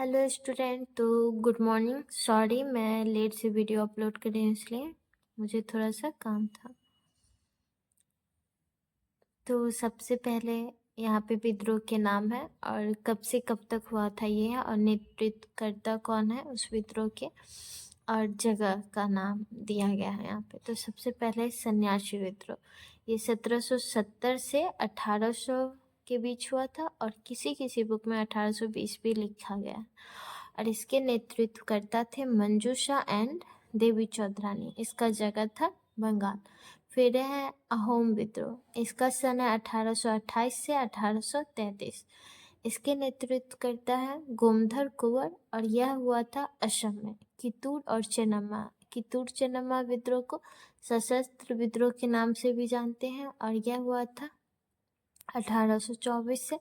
Hello student. तो good morning. Sorry मैं late से वीडियो अपलोड कर रही हूँ, इसलिए मुझे थोड़ा सा काम था। तो सबसे पहले यहाँ पे विद्रोह के नाम है और कब से कब तक हुआ था ये है, और नेतृत्वकर्ता कौन है उस विद्रोह के, और जगह का नाम दिया गया है यहाँ पे। तो सबसे पहले सन्यासी विद्रोह, ये 1770 से 1800 के बीच हुआ था, और किसी किसी बुक में 1820 भी लिखा गया है। और इसके नेतृत्वकर्ता थे मंजूषा एंड देवी चौधरानी। इसका जगह था बंगाल। फिर है अहोम विद्रोह, इसका सन है 1828 से 1833। इसके नेतृत्व करता है गोमधर कुंवर, और यह हुआ था असम में कितूर और चेन्नम्मा। कितूर चेन्नम्मा विद्रोह को सशस्त्र विद्रोह के नाम से भी जानते हैं, और यह हुआ था 1824 से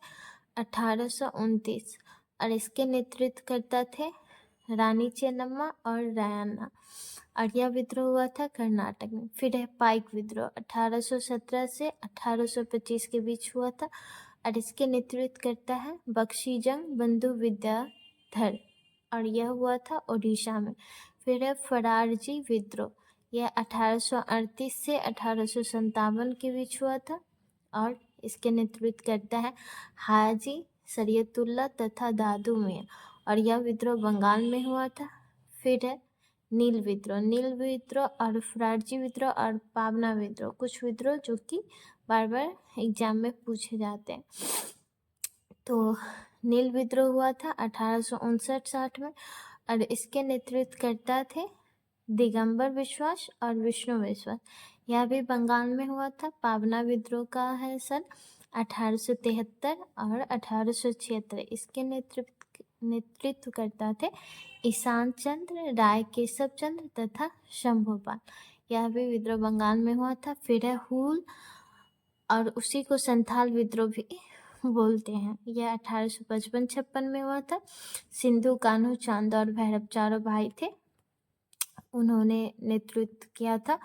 1829। और इसके नेतृत्वकर्ता थे रानी चेन्नम्मा और रायन्ना, और यह विद्रोह हुआ था कर्नाटक में। फिर है पाइक विद्रोह, 1817 से 1825 के बीच हुआ था, और इसके नेतृत्व करता है बख्शीजंग बंधु विद्याधर, और यह हुआ था ओडिशा में। फिर है फरारजी विद्रोह, यह 1838 से 1857 के बीच हुआ था, और इसके नेतृत्व करता है हाजी सरियतुल्ला तथा दादू मियाँ, और यह विद्रोह बंगाल में हुआ था। फिर है नील विद्रोह और फरारजी विद्रोह और पावना विद्रोह, कुछ विद्रोह जो कि बार बार एग्जाम में पूछे जाते हैं। तो नील विद्रोह हुआ था 1859-60 में, और इसके नेतृत्व करता थे दिगंबर विश्वास और विष्णु विश्वास। यह भी बंगाल में हुआ था। पावना विद्रोह का है सन 1873 और 1876। इसके नेतृत्व करता थे ईशान चंद्र, राय केशव चंद्र तथा शंभुपाल। यह भी विद्रोह बंगाल में हुआ था। फिर है हुल, और उसी को संथाल विद्रोह भी बोलते हैं। यह 1855-56 में हुआ था। सिंधु, कान्हू, चांद और भैरव चारों भाई थे, उन्होंने नेतृत्व किया था,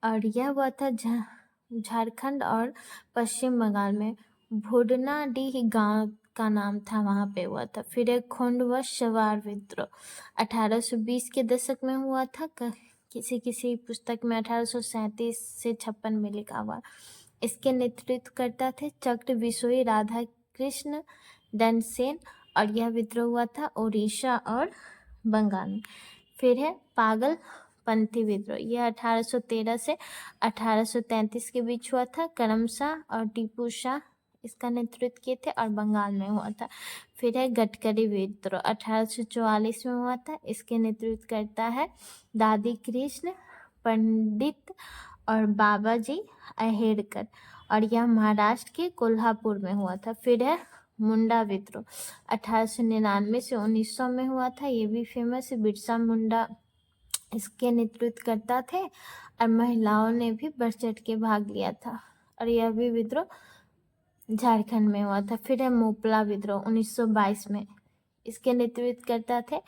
और यह हुआ था झारखंड और पश्चिम बंगाल में। भोडनाडीह गांव का नाम था, वहाँ पे हुआ था। फिर एक खोंडवश सवार विद्रोह 1820 के दशक में हुआ था। किसी किसी पुस्तक में 1837 से 56 में लिखा हुआ। इसके नेतृत्व करता थे चक्र बिसोई राधा कृष्ण दनसेन, और यह विद्रोह हुआ था उड़ीसा और बंगाल में। फिर है पागल पंथी विद्रोह, यह 1813 से 1833 के बीच हुआ था। करमशाह और टीपू शाह इसका नेतृत्व किए थे, और बंगाल में हुआ था। फिर है गडकरी विद्रोह, 1844 में हुआ था। इसके नेतृत्व करता है दादी कृष्ण पंडित और बाबाजी अहेड़कर, और यह महाराष्ट्र के कोल्हापुर में हुआ था। फिर है मुंडा विद्रोह, 1899 से 1900 में हुआ था। ये भी फेमस है। बिरसा मुंडा इसके नेतृत्व करता थे, और महिलाओं ने भी बढ़ चढ़ के भाग लिया था, और यह भी विद्रोह झारखंड में हुआ था। फिर है मोपला विद्रोह 1922 में। इसके नेतृत्व करता थे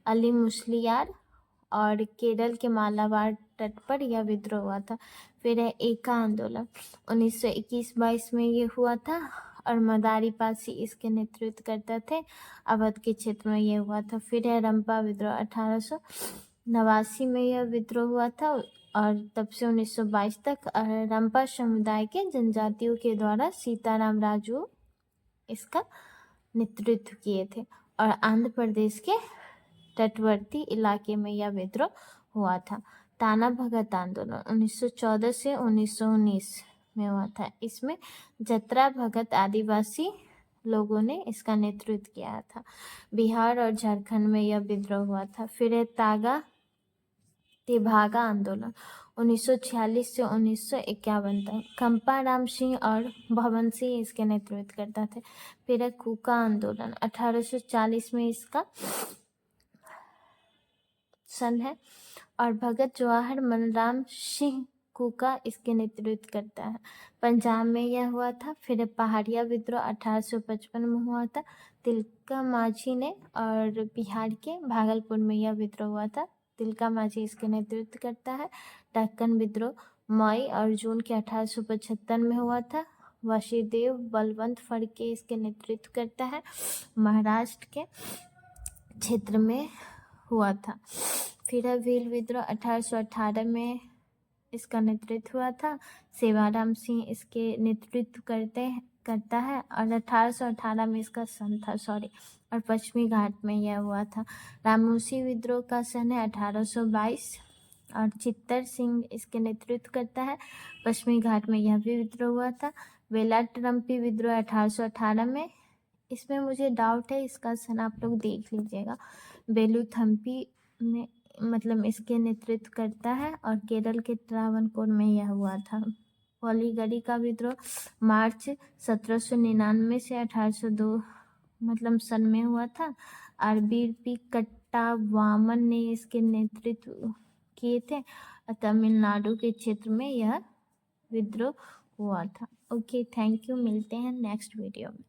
अली मुस्लियार, और केरल के मालाबार तट पर यह विद्रोह हुआ था। फिर है एका आंदोलन 1921-22 में ये हुआ था, और मदारी पासी इसके नेतृत्व करते थे। अवध के क्षेत्र में यह हुआ था। फिर है रंपा विद्रोह, 1889 में यह विद्रोह हुआ था, और तब से 1922 तक रंपा समुदाय के जनजातियों के द्वारा सीताराम राजू इसका नेतृत्व किए थे, और आंध्र प्रदेश के तटवर्ती इलाके में यह विद्रोह हुआ था। ताना भगत आंदोलन 1914 से 1919 में हुआ था। इसमें जतरा भगत आदिवासी लोगों ने इसका नेतृत्व किया था। बिहार और झारखंड में यह विद्रोह हुआ था। फिर तागा तेभागा आंदोलन 1946 से 1951 तक। खम्पा राम सिंह और भवन सिंह इसके नेतृत्व करता थे। फिर कूका आंदोलन 1840 में इसका सन है, और भगत जवाहर मनराम सिंह कूका इसके नेतृत्व करता है। पंजाब में यह हुआ था। फिर पहाड़िया विद्रोह 1855 में हुआ था, तिलका माझी ने, और बिहार के भागलपुर में यह विद्रोह हुआ था। तिलका माझी इसके नेतृत्व करता है। दक्कन विद्रोह मई और जून के 1875 में हुआ था। वासुदेव बलवंत फड़के इसके नेतृत्व करता है। महाराष्ट्र के क्षेत्र में हुआ था। फिर है भील विद्रोह 1818 में इसका नेतृत्व हुआ था। सेवाराम सिंह इसके नेतृत्व करता है और 1818 में इसका सन था, और पश्चिमी घाट में यह हुआ था। रामूसी विद्रोह का सन है 1822 और चित्तर सिंह इसके नेतृत्व करता है। पश्चिमी घाट में यह भी विद्रोह हुआ था। वेलाट्रम्पी विद्रोह 1818 में, इसमें मुझे डाउट है, इसका सन आप लोग देख लीजिएगा। बेलूथम्पी में मतलब इसके नेतृत्व करता है और केरल के त्रावणकोर में यह हुआ था। पौलीगढ़ी का विद्रोह मार्च 1799 से 1802 मतलब सन में हुआ था और बीरपी कट्टा वामन ने इसके नेतृत्व किए थे और तमिलनाडु के क्षेत्र में यह विद्रोह हुआ था। Okay, thank you. मिलते हैं नेक्स्ट वीडियो में।